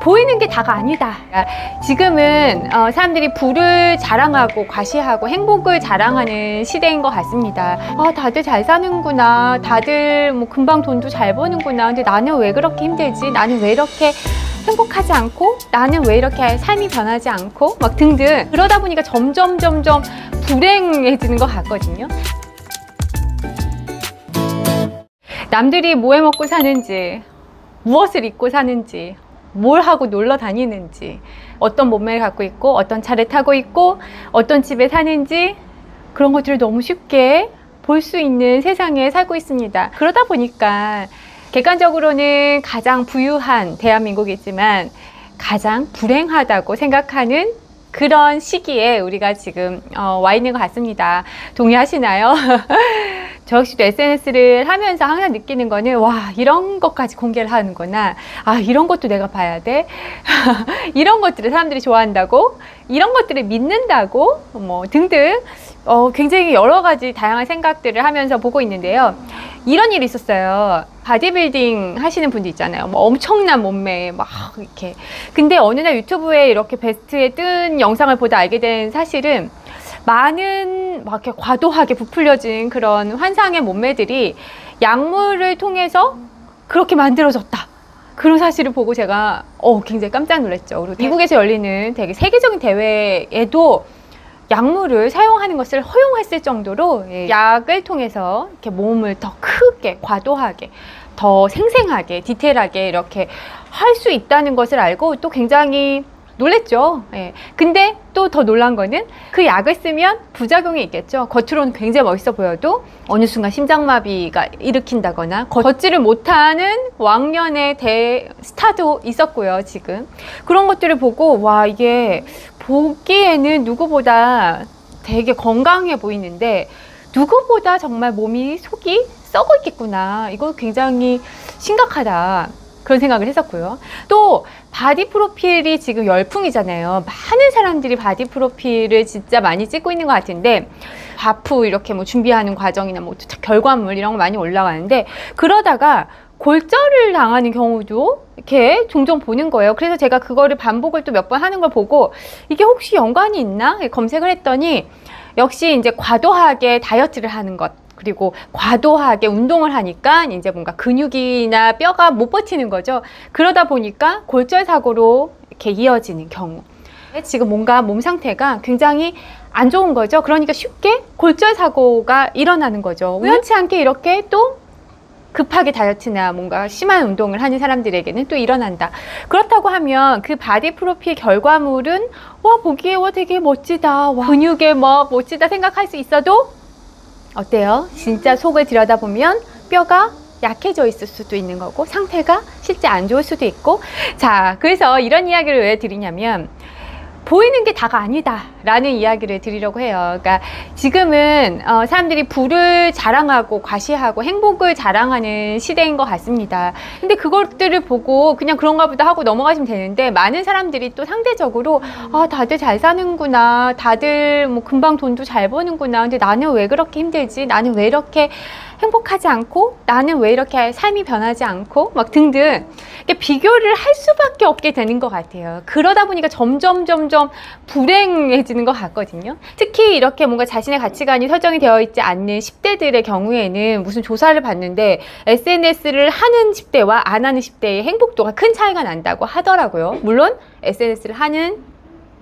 보이는 게 다가 아니다. 지금은 사람들이 부를 자랑하고 과시하고 행복을 자랑하는 시대인 것 같습니다. 다들 잘 사는구나, 다들 뭐 금방 돈도 잘 버는구나, 근데 나는 왜 그렇게 힘들지, 나는 왜 이렇게 행복하지 않고, 나는 왜 이렇게 삶이 변하지 않고, 막 등등. 그러다 보니까 점점 불행해지는 것 같거든요. 남들이 뭐 해 먹고 사는지, 무엇을 입고 사는지, 뭘 하고 놀러 다니는지, 어떤 몸매를 갖고 있고, 어떤 차를 타고 있고, 어떤 집에 사는지, 그런 것들을 너무 쉽게 볼 수 있는 세상에 살고 있습니다. 그러다 보니까 객관적으로는 가장 부유한 대한민국이지만 가장 불행하다고 생각하는 그런 시기에 우리가 지금 와 있는 것 같습니다. 동의하시나요? 저 역시도 SNS를 하면서 항상 느끼는 거는, 와, 이런 것까지 공개를 하는구나. 이런 것도 내가 봐야 돼. 이런 것들을 사람들이 좋아한다고, 이런 것들을 믿는다고, 뭐 등등 굉장히 여러 가지 다양한 생각들을 하면서 보고 있는데요. 이런 일이 있었어요. 바디빌딩 하시는 분들 있잖아요. 뭐 엄청난 몸매에 막 이렇게. 근데 어느 날 유튜브에 이렇게 베스트에 뜬 영상을 보다 알게 된 사실은, 많은 막 이렇게 과도하게 부풀려진 그런 환상의 몸매들이 약물을 통해서 그렇게 만들어졌다. 그런 사실을 보고 제가 굉장히 깜짝 놀랐죠. 그리고 미국에서 열리는 되게 세계적인 대회에도 약물을 사용하는 것을 허용했을 정도로 약을 통해서 이렇게 몸을 더 크게, 과도하게, 더 생생하게, 디테일하게 이렇게 할 수 있다는 것을 알고 또 굉장히 놀랬죠. 근데 또 더 놀란 거는 그 약을 쓰면 부작용이 있겠죠. 겉으로는 굉장히 멋있어 보여도 어느 순간 심장마비가 일으킨다거나 걷지를 못하는 왕년의 스타도 있었고요. 지금 그런 것들을 보고, 와, 이게 보기에는 누구보다 되게 건강해 보이는데 누구보다 정말 몸이, 속이 썩어 있겠구나. 이거 굉장히 심각하다. 그런 생각을 했었고요. 또 바디 프로필이 지금 열풍이잖아요. 많은 사람들이 바디 프로필을 진짜 많이 찍고 있는 것 같은데, 바프 이렇게 뭐 준비하는 과정이나 뭐 결과물 이런 거 많이 올라가는데, 그러다가 골절을 당하는 경우도 이렇게 종종 보는 거예요. 그래서 제가 그거를 반복을 또 몇 번 하는 걸 보고, 이게 혹시 연관이 있나 검색을 했더니, 역시 이제 과도하게 다이어트를 하는 것, 그리고 과도하게 운동을 하니까 이제 뭔가 근육이나 뼈가 못 버티는 거죠. 그러다 보니까 골절 사고로 이렇게 이어지는 경우. 지금 뭔가 몸 상태가 굉장히 안 좋은 거죠. 그러니까 쉽게 골절 사고가 일어나는 거죠. 우연치 않게 이렇게 또 급하게 다이어트나 뭔가 심한 운동을 하는 사람들에게는 또 일어난다. 그렇다고 하면 그 바디 프로필 결과물은 보기에 되게 멋지다, 근육에 멋지다 생각할 수 있어도, 어때요? 진짜 속을 들여다보면 뼈가 약해져 있을 수도 있는 거고, 상태가 실제 안 좋을 수도 있고. 자, 그래서 이런 이야기를 왜 드리냐면, 보이는 게 다가 아니다 라는 이야기를 드리려고 해요. 그러니까 지금은 사람들이 부를 자랑하고 과시하고 행복을 자랑하는 시대인 것 같습니다. 근데 그것들을 보고 그냥 그런가 보다 하고 넘어가시면 되는데, 많은 사람들이 또 상대적으로 다들 잘 사는구나, 다들 뭐 금방 돈도 잘 버는구나, 근데 나는 왜 그렇게 힘들지, 나는 왜 이렇게 행복하지 않고, 나는 왜 이렇게 삶이 변하지 않고, 막 등등 비교를 할 수밖에 없게 되는 것 같아요. 그러다 보니까 점점 불행해지는 것 같거든요. 특히 이렇게 뭔가 자신의 가치관이 설정이 되어 있지 않는 10대들의 경우에는, 무슨 조사를 봤는데 SNS를 하는 10대와 안 하는 10대의 행복도가 큰 차이가 난다고 하더라고요. 물론 SNS를 하는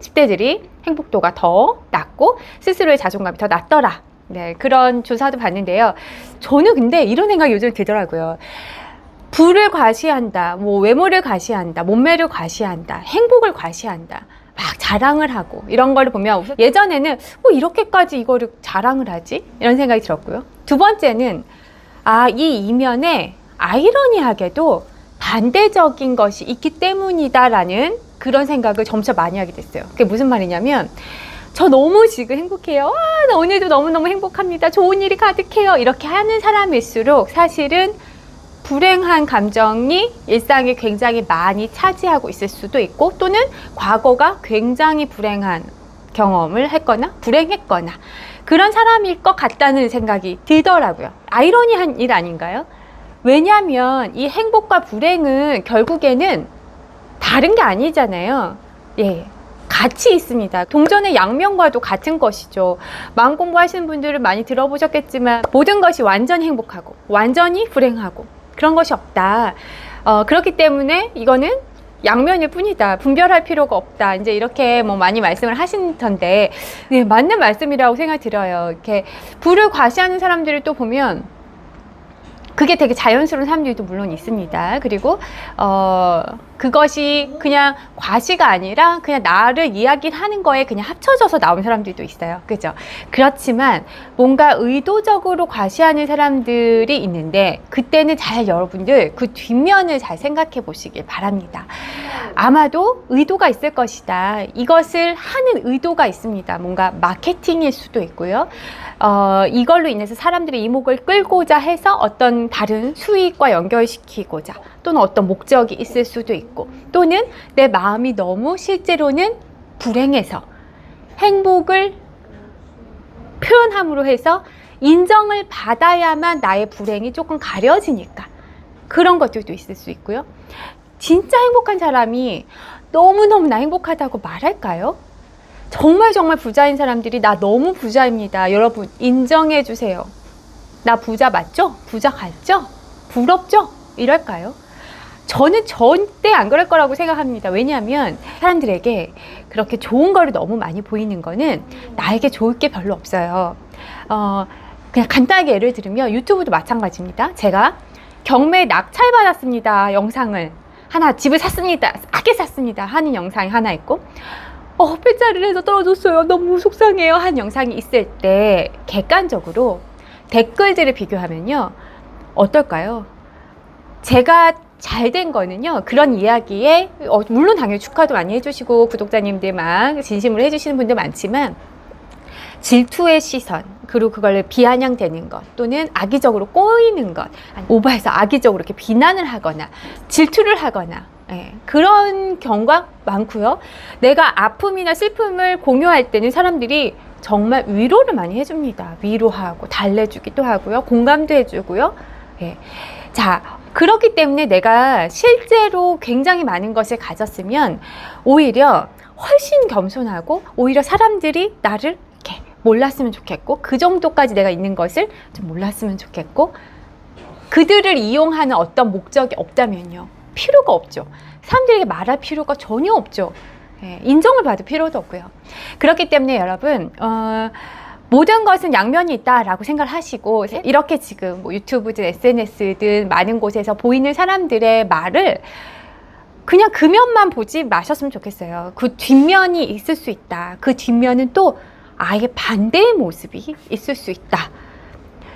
10대들이 행복도가 더 낮고 스스로의 자존감이 더 낮더라. 네, 그런 조사도 봤는데요. 저는 근데 이런 생각이 요즘 들더라고요. 부를 과시한다, 뭐 외모를 과시한다, 몸매를 과시한다, 행복을 과시한다, 막 자랑을 하고 이런 거를 보면, 예전에는 이렇게까지 이거를 자랑을 하지? 이런 생각이 들었고요. 두 번째는 이 이면에 아이러니하게도 반대적인 것이 있기 때문이다라는 그런 생각을 점차 많이 하게 됐어요. 그게 무슨 말이냐면, 저 너무 지금 행복해요. 나 오늘도 너무너무 행복합니다. 좋은 일이 가득해요. 이렇게 하는 사람일수록 사실은 불행한 감정이 일상에 굉장히 많이 차지하고 있을 수도 있고, 또는 과거가 굉장히 불행한 경험을 했거나 불행했거나 그런 사람일 것 같다는 생각이 들더라고요. 아이러니한 일 아닌가요? 왜냐하면 이 행복과 불행은 결국에는 다 다른 게 아니잖아요. 예. 같이 있습니다. 동전의 양면과도 같은 것이죠. 마음 공부하시는 분들은 많이 들어보셨겠지만 모든 것이 완전히 행복하고 완전히 불행하고 그런 것이 없다. 그렇기 때문에 이거는 양면일 뿐이다. 분별할 필요가 없다. 이제 이렇게 뭐 많이 말씀을 하시던데, 네, 맞는 말씀이라고 생각이 들어요. 이렇게 부를 과시하는 사람들을 또 보면 그게 되게 자연스러운 사람들도 물론 있습니다. 그리고 그것이 그냥 과시가 아니라 그냥 나를 이야기하는 거에 그냥 합쳐져서 나온 사람들도 있어요. 그죠? 그렇지만 뭔가 의도적으로 과시하는 사람들이 있는데 그때는 잘 여러분들 그 뒷면을 잘 생각해 보시길 바랍니다. 아마도 의도가 있을 것이다. 이것을 하는 의도가 있습니다. 뭔가 마케팅일 수도 있고요. 이걸로 인해서 사람들의 이목을 끌고자 해서 어떤 다른 수익과 연결시키고자 또는 어떤 목적이 있을 수도 있고, 또는 내 마음이 너무 실제로는 불행해서 행복을 표현함으로 해서 인정을 받아야만 나의 불행이 조금 가려지니까 그런 것들도 있을 수 있고요. 진짜 행복한 사람이 너무너무나 행복하다고 말할까요? 정말 부자인 사람들이 나 너무 부자입니다. 여러분 인정해 주세요. 나 부자 맞죠? 부자 같죠? 부럽죠? 이럴까요? 저는 절대 안 그럴 거라고 생각합니다. 왜냐하면 사람들에게 그렇게 좋은 거를 너무 많이 보이는 거는 나에게 좋을 게 별로 없어요. 그냥 간단하게 예를 들면 유튜브도 마찬가지입니다. 제가 경매에 낙찰받았습니다. 영상을 하나, 집을 샀습니다. 싸게 샀습니다. 하는 영상이 하나 있고, 배짜리를 해서 떨어졌어요. 너무 속상해요. 한 영상이 있을 때 객관적으로 댓글들을 비교하면요. 어떨까요? 제가 잘 된 거는요. 그런 이야기에 물론 당연히 축하도 많이 해주시고 구독자님들 막 진심으로 해주시는 분들 많지만 질투의 시선, 그리고 그걸 비아냥대는 것, 또는 악의적으로 꼬이는 것, 오버해서 악의적으로 이렇게 비난을 하거나 질투를 하거나, 그런 경우가 많고요. 내가 아픔이나 슬픔을 공유할 때는 사람들이 정말 위로를 많이 해줍니다. 위로하고 달래주기도 하고요. 공감도 해주고요. 자, 그렇기 때문에 내가 실제로 굉장히 많은 것을 가졌으면 오히려 훨씬 겸손하고, 오히려 사람들이 나를 이렇게 몰랐으면 좋겠고, 그 정도까지 내가 있는 것을 좀 몰랐으면 좋겠고, 그들을 이용하는 어떤 목적이 없다면요, 필요가 없죠. 사람들에게 말할 필요가 전혀 없죠. 인정을 받을 필요도 없고요. 그렇기 때문에 여러분, 모든 것은 양면이 있다라고 생각을 하시고, 이렇게 지금 뭐 유튜브든 SNS든 많은 곳에서 보이는 사람들의 말을 그냥 그 면만 보지 마셨으면 좋겠어요. 그 뒷면이 있을 수 있다. 그 뒷면은 또 아예 반대의 모습이 있을 수 있다.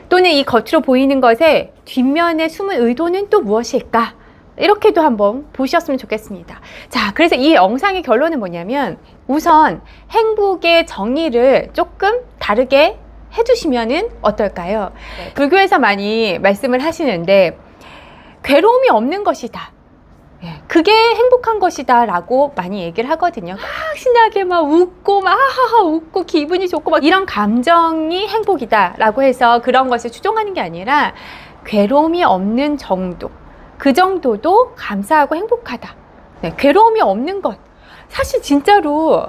또는 이 겉으로 보이는 것의 뒷면에 숨은 의도는 또 무엇일까? 이렇게도 한번 보셨으면 좋겠습니다. 자, 그래서 이 영상의 결론은 뭐냐면, 우선 행복의 정의를 조금 다르게 해주시면은 어떨까요? 불교에서 많이 말씀을 하시는데, 괴로움이 없는 것이다. 그게 행복한 것이다 라고 많이 얘기를 하거든요. 막 신나게 막 웃고 막 하하하 웃고 기분이 좋고 막 이런 감정이 행복이다 라고 해서 그런 것을 추종하는 게 아니라, 괴로움이 없는 정도, 그 정도도 감사하고 행복하다. 괴로움이 없는 것, 사실 진짜로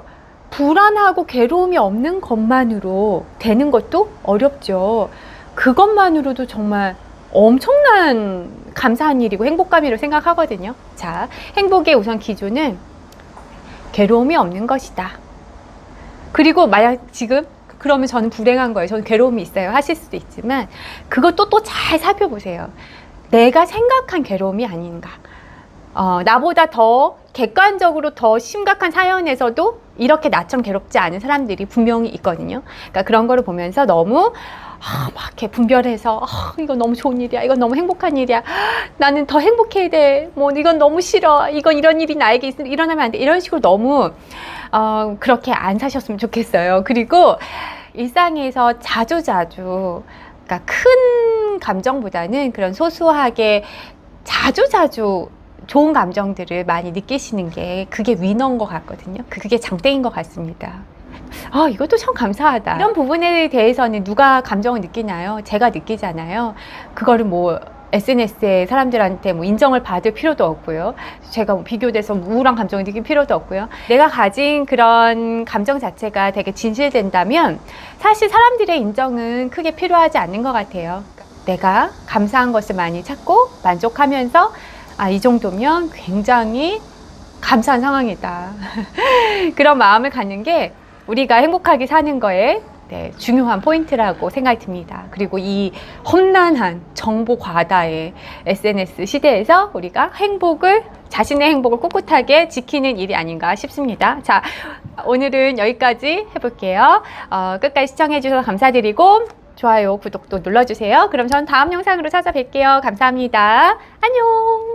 불안하고 괴로움이 없는 것만으로 되는 것도 어렵죠. 그것만으로도 정말 엄청난 감사한 일이고 행복감이라고 생각하거든요. 자, 행복의 우선 기준은 괴로움이 없는 것이다. 그리고 만약 지금 그러면 저는 불행한 거예요, 저는 괴로움이 있어요 하실 수도 있지만, 그것도 또 잘 살펴보세요. 내가 생각한 괴로움이 아닌가. 나보다 더 객관적으로 더 심각한 사연에서도 이렇게 나처럼 괴롭지 않은 사람들이 분명히 있거든요. 그러니까 그런 거를 보면서 너무 막 이렇게 분별해서 이건 너무 좋은 일이야, 이건 너무 행복한 일이야, 나는 더 행복해야 돼, 뭐 이건 너무 싫어, 이건 이런 일이 나에게 일어나면 안 돼, 이런 식으로 너무 그렇게 안 사셨으면 좋겠어요. 그리고 일상에서 자주자주, 그러니까 큰 감정보다는 그런 소소하게 자주자주 좋은 감정들을 많이 느끼시는 게, 그게 위너인 것 같거든요. 그게 장땡인 것 같습니다. 이것도 참 감사하다. 이런 부분에 대해서는 누가 감정을 느끼나요? 제가 느끼잖아요. 그거를 뭐 SNS에 사람들한테 뭐 인정을 받을 필요도 없고요. 제가 뭐 비교돼서 우울한 감정을 느낄 필요도 없고요. 내가 가진 그런 감정 자체가 되게 진실된다면 사실 사람들의 인정은 크게 필요하지 않는 것 같아요. 내가 감사한 것을 많이 찾고 만족하면서 이 정도면 굉장히 감사한 상황이다. 그런 마음을 갖는 게 우리가 행복하게 사는 거에 중요한 포인트라고 생각이 듭니다. 그리고 이 험난한 정보 과다의 SNS 시대에서 우리가 자신의 행복을 꿋꿋하게 지키는 일이 아닌가 싶습니다. 자, 오늘은 여기까지 해볼게요. 끝까지 시청해주셔서 감사드리고 좋아요, 구독도 눌러주세요. 그럼 전 다음 영상으로 찾아뵐게요. 감사합니다. 안녕.